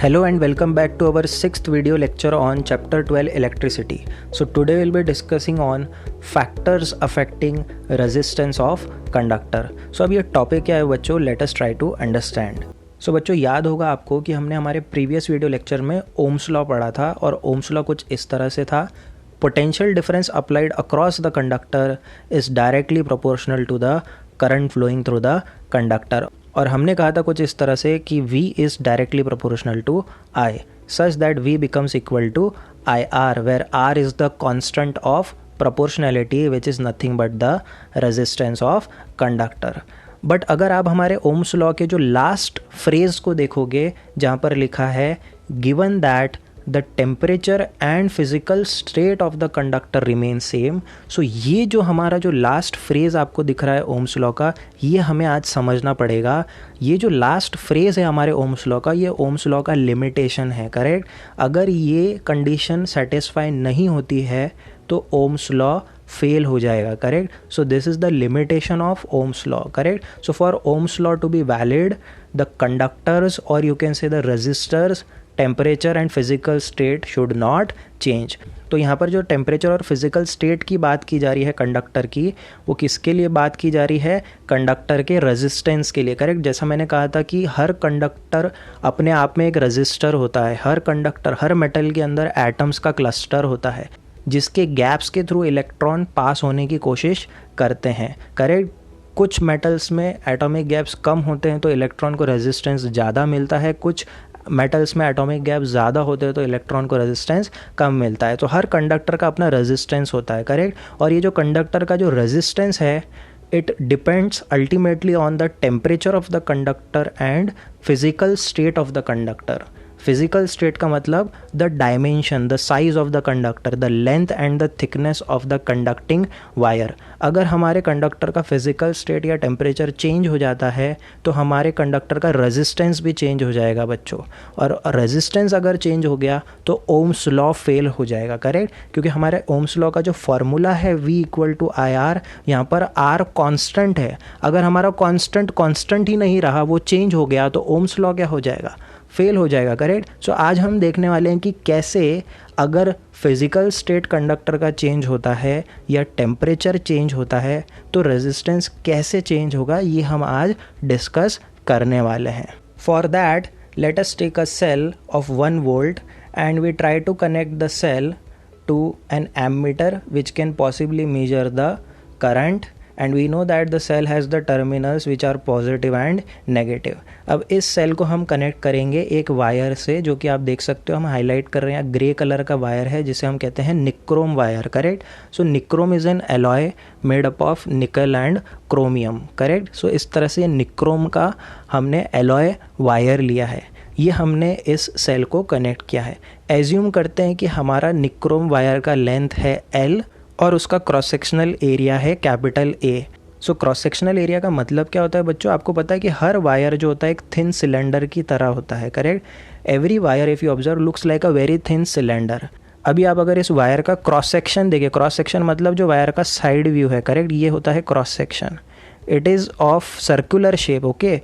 Hello and welcome back to our sixth video lecture on chapter 12 electricity. So today we'll be discussing on factors affecting resistance of conductor. So अब ये topic क्या है बच्चों, let us try to understand. So बच्चों याद होगा आपको कि हमने हमारे प्रीवियस वीडियो लेक्चर में ओम्स लॉ पढ़ा था और ओम्स लॉ कुछ इस तरह से था. Potential difference applied across the conductor is directly proportional to the current flowing through the conductor. और हमने कहा था कुछ इस तरह से कि V is directly proportional to I such that V becomes equal to IR where R is the constant of proportionality which is nothing but the resistance of conductor. But अगर आप हमारे ओम्स लॉ के जो last phrase को देखोगे जहाँ पर लिखा है given that the temperature and physical state of the conductor remain same. So ये जो हमारा जो लास्ट फ्रेज आपको दिख रहा है ओम्स लॉ का, ये हमें आज समझना पड़ेगा. ये जो लास्ट फ्रेज है हमारे ओम्स लॉ का, ये ओम्स लॉ का लिमिटेशन है. करेक्ट. अगर ये कंडीशन सेटिस्फाई नहीं होती है तो ओम्स लॉ फेल हो जाएगा. Correct. So this is the limitation of Ohm's law. Correct. So for Ohm's law to be valid the conductors or you can say the resistors temperature and physical state should not change. तो यहाँ पर जो temperature और physical state की बात की जा रही है कंडक्टर की, वो किसके लिए बात की जा रही है? कंडक्टर के रेजिस्टेंस के लिए. करेक्ट. जैसा मैंने कहा था कि हर कंडक्टर अपने आप में एक रेजिस्टर होता है. हर कंडक्टर, हर मेटल के अंदर एटम्स का क्लस्टर होता है जिसके गैप्स के थ्रू इलेक्ट्रॉन पास होने की कोशिश करते हैं. करेक्ट. कुछ मेटल्स में एटॉमिक गैप्स कम होते हैं तो इलेक्ट्रॉन को रेजिस्टेंस ज़्यादा मिलता है. कुछ मेटल्स में एटॉमिक गैप ज़्यादा होते हैं तो इलेक्ट्रॉन को रेजिस्टेंस कम मिलता है. तो हर कंडक्टर का अपना रेजिस्टेंस होता है. करेक्ट. और ये जो कंडक्टर का जो रेजिस्टेंस है it depends ultimately on the temperature of the conductor and physical state of the conductor. Physical state का मतलब the dimension, the size of the conductor, the length and the thickness of the conducting wire. अगर हमारे conductor का physical state या temperature change हो जाता है तो हमारे कंडक्टर का रेजिस्टेंस भी चेंज हो जाएगा बच्चों. और रेजिस्टेंस अगर चेंज हो गया तो ओम्स लॉ फेल हो जाएगा. करेक्ट. क्योंकि हमारे ओम्स लॉ का जो फॉर्मूला है V इक्वल टू IR, यहाँ पर R कांस्टेंट है. अगर हमारा कांस्टेंट ही नहीं रहा, वो चेंज हो गया तो ओम्स लॉ क्या हो जाएगा? फेल हो जाएगा. करेक्ट. सो आज हम देखने वाले हैं कि कैसे अगर फिजिकल स्टेट कंडक्टर का चेंज होता है या टेम्परेचर चेंज होता है तो रेजिस्टेंस कैसे चेंज होगा, ये हम आज डिस्कस करने वाले हैं. For that let us take a cell of 1 volt and we try to connect the cell to an ammeter which can possibly measure the current and we know that the cell has the terminals which are positive and negative. अब इस cell को हम connect करेंगे एक wire से, जो कि आप देख सकते हो हम हाईलाइट कर रहे हैं. ग्रे कलर का वायर है जिसे हम कहते हैं nichrome wire. Correct. So nichrome is an alloy made up of nickel and chromium. Correct. So इस तरह से निक्रोम का हमने एलॉय वायर लिया है. ये हमने इस सेल को कनेक्ट किया है. एज्यूम करते हैं कि हमारा निक्रोम वायर का लेंथ है L और उसका क्रॉस सेक्शनल एरिया है capital A. So cross sectional area का मतलब क्या होता है बच्चों? आपको पता है कि हर वायर जो होता है एक थिन सिलेंडर की तरह होता है. Correct. Every wire if you observe looks like a very thin cylinder. अभी आप अगर इस वायर का क्रॉस सेक्शन देखें, क्रॉस सेक्शन मतलब जो वायर का साइड व्यू है. करेक्ट. ये होता है cross section. It is of circular shape. Okay.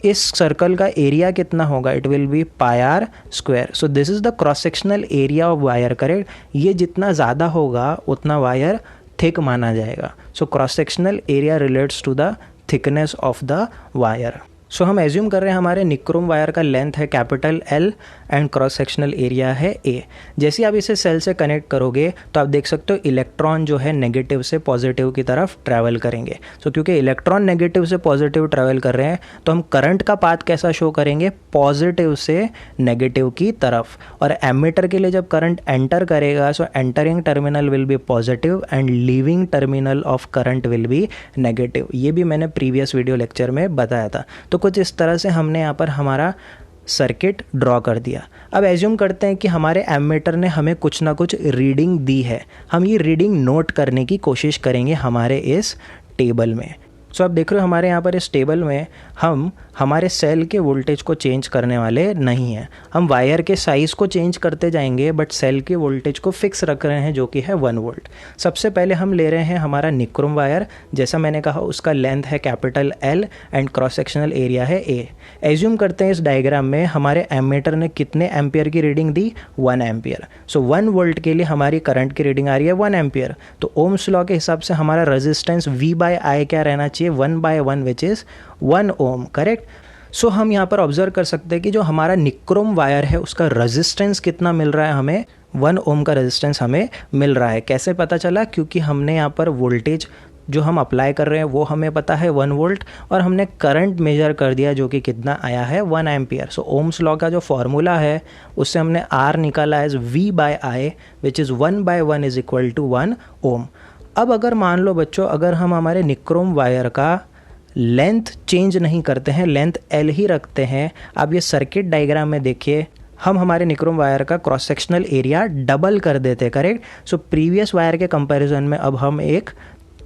इस सर्कल का एरिया कितना होगा? It will be πr square. So this is the cross sectional area of wire. Correct. ये जितना ज़्यादा होगा उतना वायर थिक माना जाएगा. So cross sectional area relates to the thickness of the wire. So हम एज्यूम कर रहे हैं हमारे निक्रोम वायर का लेंथ है capital L and cross sectional area है A. जैसे आप इसे सेल से कनेक्ट करोगे तो आप देख सकते हो इलेक्ट्रॉन जो है नेगेटिव से पॉजिटिव की तरफ ट्रैवल करेंगे. सो क्योंकि इलेक्ट्रॉन नेगेटिव से पॉजिटिव ट्रैवल कर रहे हैं तो हम करंट का पाथ कैसा शो करेंगे? पॉजिटिव से नेगेटिव की तरफ. और एमीटर के लिए जब करंट एंटर करेगा so entering terminal will be positive and leaving terminal of current will be negative. ये भी मैंने प्रीवियस वीडियो लेक्चर में बताया था. तो कुछ इस तरह से हमने यहाँ पर हमारा सर्किट ड्रॉ कर दिया. अब एज्यूम करते हैं कि हमारे एमीटर ने हमें कुछ ना कुछ रीडिंग दी है. हम ये रीडिंग नोट करने की कोशिश करेंगे हमारे इस टेबल में. सो आप देख रहे हो हमारे यहाँ पर इस टेबल में हम हमारे सेल के वोल्टेज को चेंज करने वाले नहीं हैं। हम वायर के साइज़ को चेंज करते जाएंगे बट सेल के वोल्टेज को फिक्स रख रहे हैं जो कि है 1 वोल्ट। सबसे पहले हम ले रहे हैं हमारा निक्रोम वायर, जैसा मैंने कहा उसका लेंथ है capital L and cross sectional area है A। एज्यूम करते हैं इस डायग्राम में हमारे एमीटर ने कितने एम्पियर की रीडिंग दी, 1 एम्पियर। सो 1 वोल्ट के लिए हमारी करंट की रीडिंग आ रही है 1 एम्पियर। तो ओम्स लॉ के हिसाब से हमारा रेजिस्टेंस V/I क्या रहना चाहिए, 1/1 which is 1 Om, correct. So हम यहाँ पर ऑब्जर्व कर सकते हैं कि जो हमारा निक्रोम वायर है उसका रेजिस्टेंस कितना मिल रहा है हमें, 1 ओम का रेजिस्टेंस हमें मिल रहा है। कैसे पता चला, क्योंकि हमने यहाँ पर वोल्टेज जो हम अप्लाई कर रहे हैं वो हमें पता है 1 वोल्ट और हमने करंट मेजर कर दिया जो कि कितना आया है 1 एम्पियर। सो ओम्स लॉ का जो फॉर्मूला है उससे हमने R निकाला as V/I which is 1/1 is equal to 1 ohm. अब अगर मान लो बच्चों, अगर हम हमारे निक्रोम वायर का लेंथ चेंज नहीं करते हैं, लेंथ L ही रखते हैं, आप ये सर्किट डायग्राम में देखिए, हम हमारे निक्रोम वायर का क्रॉस सेक्शनल एरिया डबल कर देते, करेक्ट। सो प्रीवियस वायर के कंपैरिजन में अब हम एक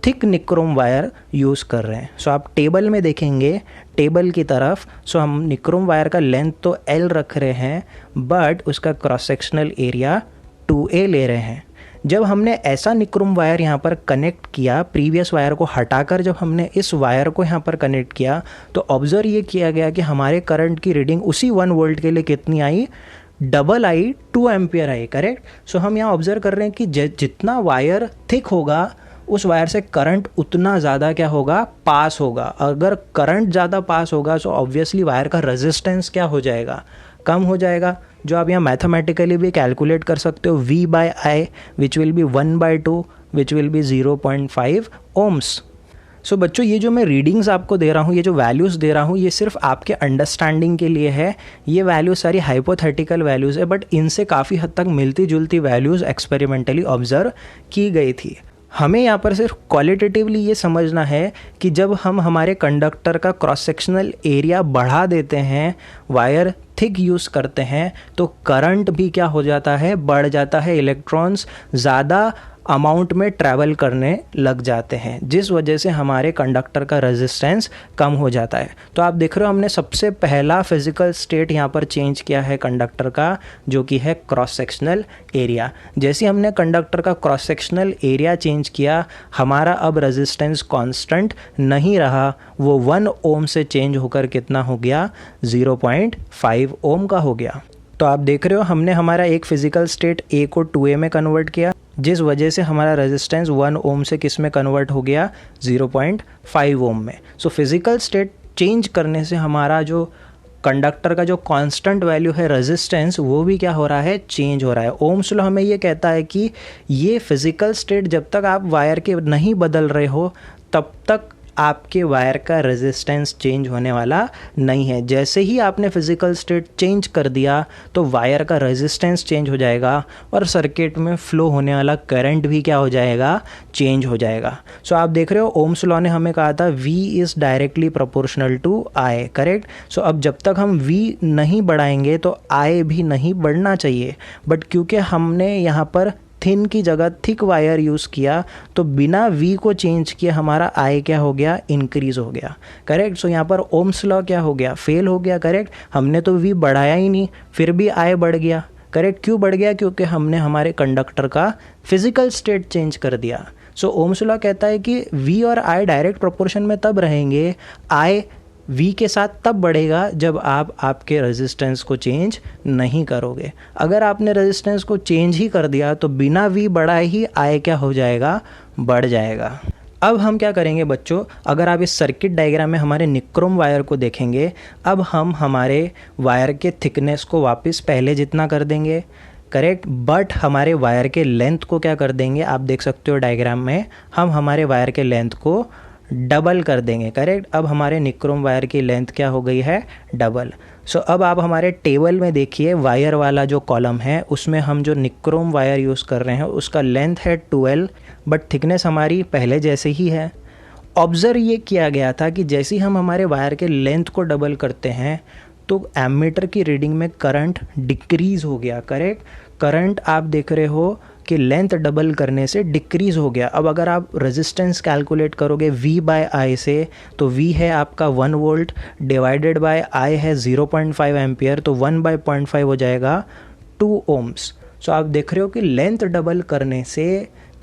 थिक निक्रोम वायर यूज़ कर रहे हैं। सो आप टेबल में देखेंगे, टेबल की तरफ, सो हम निक्रोम वायर का लेंथ तो L रख रहे हैं बट उसका क्रॉस सेक्शनल एरिया 2A ले रहे हैं। जब हमने ऐसा निक्रोम वायर यहाँ पर कनेक्ट किया, प्रीवियस वायर को हटाकर जब हमने इस वायर को यहाँ पर कनेक्ट किया तो ऑब्जर्व ये किया गया कि हमारे करंट की रीडिंग उसी 1 वोल्ट के लिए कितनी आई, डबल आई, 2 एम्पियर आई, करेक्ट। सो हम यहाँ ऑब्जर्व कर रहे हैं कि जितना वायर थिक होगा उस वायर से करंट उतना ज़्यादा क्या होगा, पास होगा। अगर करंट ज़्यादा पास होगा तो ऑब्वियसली वायर का रेजिस्टेंस क्या हो जाएगा, कम हो जाएगा, जो आप यहाँ मैथमेटिकली भी कैलकुलेट कर सकते हो, V/I which will be 1/2 which will be 0.5 ohms. So बच्चों ये जो मैं रीडिंग्स आपको दे रहा हूँ, ये जो वैल्यूज़ दे रहा हूँ, ये सिर्फ आपके अंडरस्टैंडिंग के लिए है। ये वैल्यूज़ सारी हाइपोथेटिकल वैल्यूज़ है बट इनसे काफ़ी हद तक मिलती जुलती वैल्यूज़ एक्सपेरिमेंटली ऑब्जर्व की गई थी। हमें यहाँ पर सिर्फ क्वालिटेटिवली ये समझना है कि जब हम हमारे कंडक्टर का क्रॉस सेक्शनल एरिया बढ़ा देते हैं, वायर थिक यूज़ करते हैं, तो करंट भी क्या हो जाता है, बढ़ जाता है, इलेक्ट्रॉन्स ज़्यादा अमाउंट में ट्रैवल करने लग जाते हैं, जिस वजह से हमारे कंडक्टर का रेजिस्टेंस कम हो जाता है। तो आप देख रहे हो हमने सबसे पहला फिजिकल स्टेट यहाँ पर चेंज किया है कंडक्टर का, जो कि है क्रॉस सेक्शनल एरिया। जैसे हमने कंडक्टर का क्रॉस सेक्शनल एरिया चेंज किया, हमारा अब रेजिस्टेंस कांस्टेंट नहीं रहा, वो 1 ओम से चेंज होकर कितना हो गया, 0.5 ओम का हो गया। तो आप देख रहे हो हमने हमारा एक फिजिकल स्टेट A को 2A में कन्वर्ट किया, जिस वजह से हमारा रेजिस्टेंस 1 ओम से किस में कन्वर्ट हो गया, 0.5 ओम में। सो फिजिकल स्टेट चेंज करने से हमारा जो कंडक्टर का जो कांस्टेंट वैल्यू है रेजिस्टेंस, वो भी क्या हो रहा है, चेंज हो रहा है। ओम्स लॉ हमें ये कहता है कि ये फिजिकल स्टेट जब तक आप वायर के नहीं बदल रहे हो तब तक आपके वायर का रेजिस्टेंस चेंज होने वाला नहीं है। जैसे ही आपने फिजिकल स्टेट चेंज कर दिया तो वायर का रेजिस्टेंस चेंज हो जाएगा और सर्किट में फ्लो होने वाला करंट भी क्या हो जाएगा, चेंज हो जाएगा। सो आप देख रहे हो ओम्स लॉ ने हमें कहा था V is directly proportional to I, correct. So अब जब तक हम V नहीं बढ़ाएंगे तो I भी नहीं बढ़ना चाहिए, बट क्योंकि हमने यहाँ पर थिन की जगह थिक वायर यूज़ किया तो बिना V को चेंज किए हमारा I क्या हो गया, इंक्रीज हो गया, करेक्ट। सो यहाँ पर ओम्स लॉ क्या हो गया, फेल हो गया, करेक्ट। हमने तो V बढ़ाया ही नहीं, फिर भी I बढ़ गया, करेक्ट। क्यों बढ़ गया, क्योंकि हमने हमारे कंडक्टर का फिजिकल स्टेट चेंज कर दिया। सो ओम्स लॉ कहता है कि V और I डायरेक्ट प्रोपोर्शन में तब रहेंगे, I V के साथ तब बढ़ेगा जब आप आपके रेजिस्टेंस को चेंज नहीं करोगे। अगर आपने रेजिस्टेंस को चेंज ही कर दिया तो बिना V बढ़ाए ही I क्या हो जाएगा, बढ़ जाएगा। अब हम क्या करेंगे बच्चों, अगर आप इस सर्किट डायग्राम में हमारे निक्रोम वायर को देखेंगे, अब हम हमारे वायर के थिकनेस को वापस पहले जितना कर देंगे, करेक्ट, बट हमारे वायर के लेंथ को क्या कर देंगे, आप देख सकते हो डायग्राम में, हम हमारे वायर के लेंथ को डबल कर देंगे, करेक्ट। अब हमारे निक्रोम वायर की लेंथ क्या हो गई है, डबल। सो अब आप हमारे टेबल में देखिए, वायर वाला जो कॉलम है उसमें हम जो निक्रोम वायर यूज़ कर रहे हैं उसका लेंथ है 12, बट थिकनेस हमारी पहले जैसे ही है। ऑब्जर्व ये किया गया था कि जैसे ही हम हमारे वायर के लेंथ को डबल करते हैं तो एमीटर की रीडिंग में करंट डिक्रीज़ हो गया, करेक्ट। करंट आप देख रहे हो कि लेंथ डबल करने से डिक्रीज़ हो गया। अब अगर आप रेजिस्टेंस कैलकुलेट करोगे V/I से, तो V है आपका 1 वोल्ट डिवाइडेड बाय I है 0.5 एम्पियर, तो 1/0.5 हो जाएगा 2 ओम्स। सो आप देख रहे हो कि लेंथ डबल करने से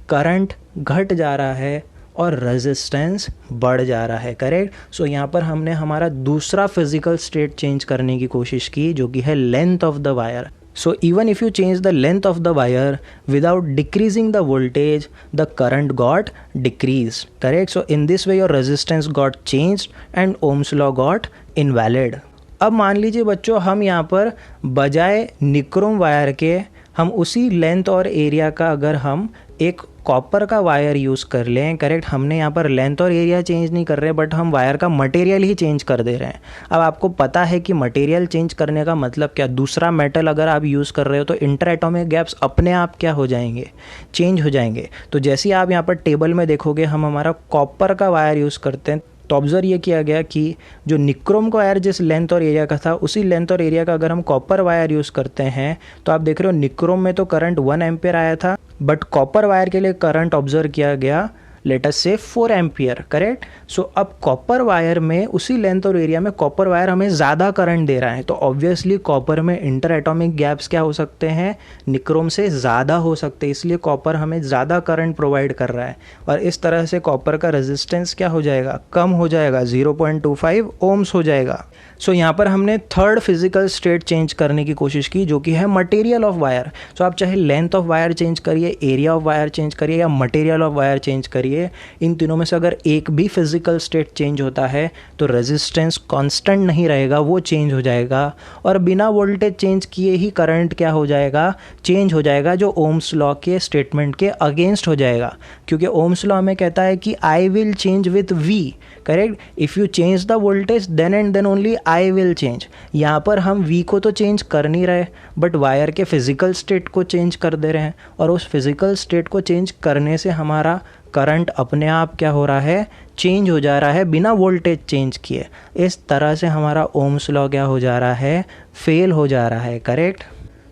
करंट घट जा रहा है और रेजिस्टेंस बढ़ जा रहा है, करेक्ट। सो यहाँ पर हमने हमारा दूसरा फिजिकल स्टेट चेंज करने की कोशिश की, जो कि है length of the wire. So even if you change the length of the wire without decreasing the voltage, the current got decreased, correct? So in this way your resistance got changed and Ohm's law got invalid. अब मान लीजिए बच्चों, हम यहाँ पर बजाय nichrome wire के हम उसी लेंथ और एरिया का अगर हम एक कॉपर का वायर यूज़ कर लें, करेक्ट। हमने यहाँ पर लेंथ और एरिया चेंज नहीं कर रहे, बट हम वायर का मटेरियल ही चेंज कर दे रहे हैं। अब आपको पता है कि मटेरियल चेंज करने का मतलब क्या, दूसरा मेटल अगर आप यूज़ कर रहे हो तो इंटर एटॉमिक गैप्स अपने आप क्या हो जाएंगे, चेंज हो जाएंगे। तो जैसे आप यहाँ पर टेबल में देखोगे, हम हमारा कॉपर का वायर यूज़ करते हैं, तो ऑब्जर्व ये किया गया कि जो निक्रोम का वायर जिस लेंथ और एरिया का था, उसी लेंथ और एरिया का अगर हम कॉपर वायर यूज़ करते हैं, तो आप देख रहे हो निक्रोम में तो करंट 1 एम्पियर आया था, बट कॉपर वायर के लिए करंट ऑब्जर्व किया गया लेट अस से 4 एम्पियर, करेक्ट। सो अब कॉपर वायर में उसी लेंथ और एरिया में कॉपर वायर हमें ज़्यादा करंट दे रहा है, तो ऑब्वियसली कॉपर में इंटर एटॉमिक गैप्स क्या हो सकते हैं, निक्रोम से ज़्यादा हो सकते हैं, इसलिए कॉपर हमें ज़्यादा करंट प्रोवाइड कर रहा है और इस तरह से कॉपर का रेजिस्टेंस क्या हो जाएगा, कम हो जाएगा, 0.25 ओम्स हो जाएगा। सो यहाँ पर हमने थर्ड फिजिकल स्टेट चेंज करने की कोशिश की, जो कि है मटेरियल ऑफ वायर। सो आप चाहे लेंथ ऑफ वायर चेंज करिए, एरिया ऑफ वायर चेंज करिए या मटेरियल ऑफ वायर चेंज करिए, इन तीनों में से अगर एक भी फिजिकल स्टेट चेंज होता है तो रेजिस्टेंस कांस्टेंट नहीं रहेगा, वो चेंज हो जाएगा और बिना वोल्टेज चेंज किए ही करंट क्या हो जाएगा, चेंज हो जाएगा, जो ओम्स लॉ के स्टेटमेंट के अगेंस्ट हो जाएगा। क्योंकि ओम्स लॉ में कहता है कि I will change with V, correct. If you change the voltage then and then only I will change. यहाँ पर हम V को तो चेंज कर नहीं रहे, बट वायर के फिजिकल स्टेट को चेंज कर दे रहे हैं और उस फिजिकल स्टेट को चेंज करने से हमारा करंट अपने आप क्या हो रहा है, चेंज हो जा रहा है बिना वोल्टेज चेंज किए। इस तरह से हमारा ओम्स लॉ क्या हो जा रहा है, फेल हो जा रहा है, करेक्ट।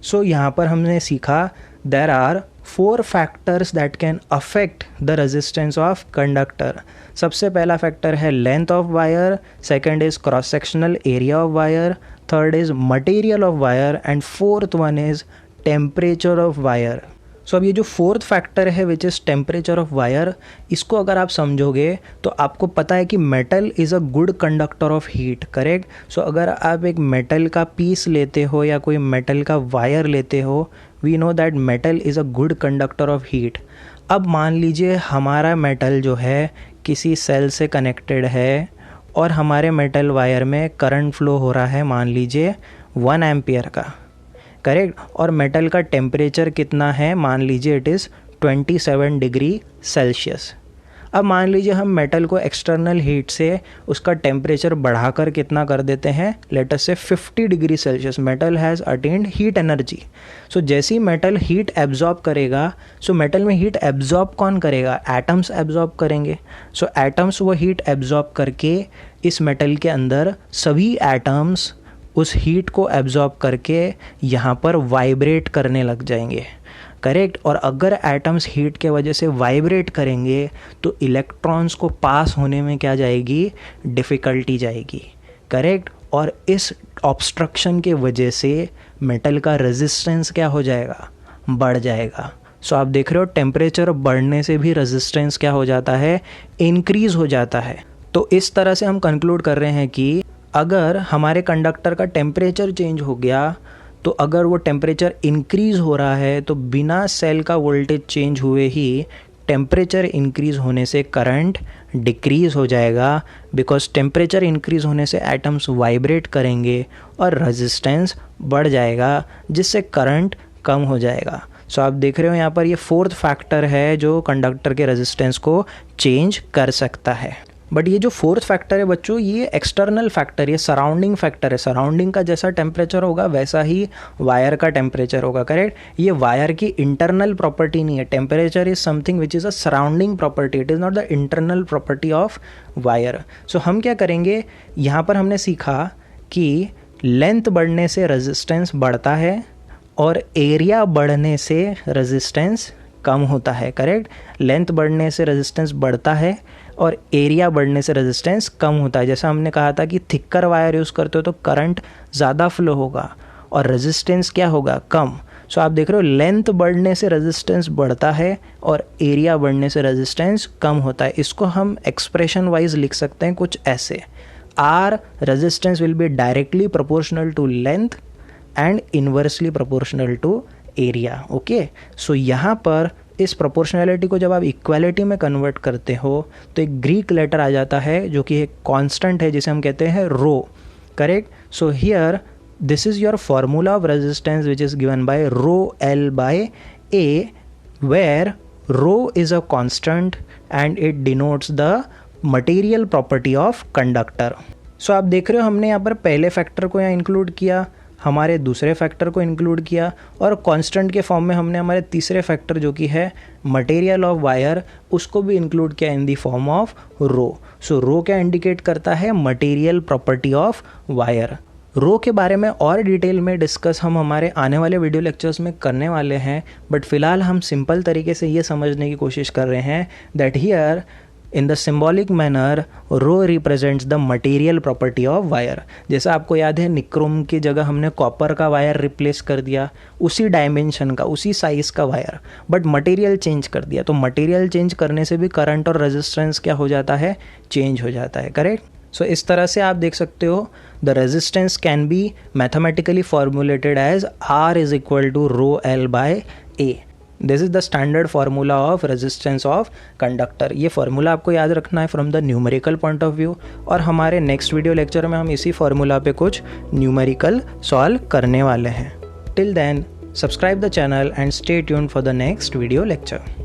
सो यहाँ पर हमने सीखा there are 4 factors that can affect the resistance of conductor. सबसे पहला फैक्टर है length of wire, second is cross sectional area of wire, third is material of wire and fourth one is temperature of wire. So अब ये जो fourth factor है which is temperature of wire, इसको अगर आप समझोगे तो आपको पता है कि metal is a good conductor of heat, correct. सो अगर आप एक मेटल का पीस लेते हो या कोई मेटल का वायर लेते हो, we know that metal is a good conductor of heat. अब मान लीजिए हमारा मेटल जो है किसी सेल से कनेक्टेड है और हमारे मेटल वायर में करंट फ्लो हो रहा है मान लीजिए 1 एम्पियर का, करेक्ट। और मेटल का टेम्परेचर कितना है, मान लीजिए इट इज़ 27 डिग्री सेल्सियस। अब मान लीजिए हम मेटल को एक्सटर्नल हीट से उसका टेम्परेचर बढ़ाकर कितना कर देते हैं, late us say 50 degree Celsius. Metal has attained heat energy. So जैसे ही मेटल हीट एब्जॉर्ब करेगा, सो मेटल में हीट एब्जॉर्ब कौन करेगा, एटम्स एब्जॉर्ब करेंगे। सो एटम्स वो हीट एब्जॉर्ब करके इस मेटल के अंदर सभी एटम्स उस हीट को एब्जॉर्ब करके यहाँ पर वाइब्रेट करने लग जाएंगे, करेक्ट। और अगर एटम्स हीट के वजह से वाइब्रेट करेंगे तो इलेक्ट्रॉन्स को पास होने में क्या जाएगी, डिफ़िकल्टी जाएगी, करेक्ट। और इस ऑब्स्ट्रक्शन के वजह से मेटल का रेजिस्टेंस क्या हो जाएगा, बढ़ जाएगा। सो आप देख रहे हो टेम्परेचर बढ़ने से भी रेजिस्टेंस क्या हो जाता है, इंक्रीज़ हो जाता है। तो इस तरह से हम कंक्लूड कर रहे हैं कि अगर हमारे कंडक्टर का टेम्परेचर चेंज हो गया, तो अगर वो टेम्परेचर इंक्रीज़ हो रहा है तो बिना सेल का वोल्टेज चेंज हुए ही टेम्परेचर इंक्रीज़ होने से करंट डिक्रीज़ हो जाएगा, बिकॉज टेम्परेचर इंक्रीज़ होने से एटम्स वाइब्रेट करेंगे और रेजिस्टेंस बढ़ जाएगा, जिससे करंट कम हो जाएगा। सो आप देख रहे हो यहाँ पर ये फोर्थ फैक्टर है जो कंडक्टर के रेजिस्टेंस को चेंज कर सकता है। बट ये जो फोर्थ फैक्टर है बच्चों, ये एक्सटर्नल फैक्टर, ये सराउंडिंग फैक्टर है। सराउंडिंग का जैसा टेम्परेचर होगा वैसा ही वायर का टेम्परेचर होगा, करेक्ट। ये वायर की इंटरनल प्रॉपर्टी नहीं है। Temperature is something which is a surrounding property, it is not the internal property of wire. So हम क्या करेंगे, यहाँ पर हमने सीखा कि लेंथ बढ़ने से रेजिस्टेंस बढ़ता है और एरिया बढ़ने से रेजिस्टेंस कम होता है, करेक्ट। लेंथ बढ़ने से रेजिस्टेंस बढ़ता है और एरिया बढ़ने से रेजिस्टेंस कम होता है। जैसा हमने कहा था कि थिकर वायर यूज़ करते हो तो करंट ज़्यादा फ्लो होगा और रेजिस्टेंस क्या होगा, कम। सो आप देख रहे हो लेंथ बढ़ने से रेजिस्टेंस बढ़ता है और एरिया बढ़ने से रेजिस्टेंस कम होता है। इसको हम एक्सप्रेशन वाइज लिख सकते हैं कुछ ऐसे, R resistance will be directly proportional to length and inversely proportional to area. Okay, so यहाँ पर इस प्रोपोर्शनैलिटी को जब आप इक्वालिटी में कन्वर्ट करते हो तो एक ग्रीक लेटर आ जाता है जो कि एक कांस्टेंट है जिसे हम कहते हैं rho, correct. So here this is your formula of resistance which is given by rho L by A, where rho is a constant and it denotes the material property of conductor. So आप देख रहे हो हमने यहाँ पर पहले factor को यहाँ इंक्लूड किया, हमारे दूसरे फैक्टर को इंक्लूड किया और कांस्टेंट के फॉर्म में हमने हमारे तीसरे फैक्टर जो कि है मटेरियल ऑफ वायर उसको भी इंक्लूड किया इन दी फॉर्म ऑफ रो। सो रो क्या इंडिकेट करता है, मटेरियल प्रॉपर्टी ऑफ वायर। रो के बारे में और डिटेल में डिस्कस हम हमारे आने वाले वीडियो लेक्चर्स में करने वाले हैं, बट फिलहाल हम सिंपल तरीके से ये समझने की कोशिश कर रहे हैं that here in the symbolic manner rho represents the material property of wire. जैसा आपको याद है निक्रोम की जगह हमने कॉपर का वायर रिप्लेस कर दिया, उसी डायमेंशन का उसी साइज़ का वायर, बट मटेरियल चेंज कर दिया। तो मटेरियल चेंज करने से भी करंट और रेजिस्टेंस क्या हो जाता है, चेंज हो जाता है, करेक्ट। सो इस तरह से आप देख सकते हो the resistance can be mathematically formulated as R is equal to rho L by A। This is the standard formula of resistance of conductor. ये फार्मूला आपको याद रखना है from the numerical point of view, और हमारे next video lecture में हम इसी फार्मूला पे कुछ न्यूमेरिकल सॉल्व करने वाले हैं। Till then subscribe the channel and stay tuned for the next video lecture.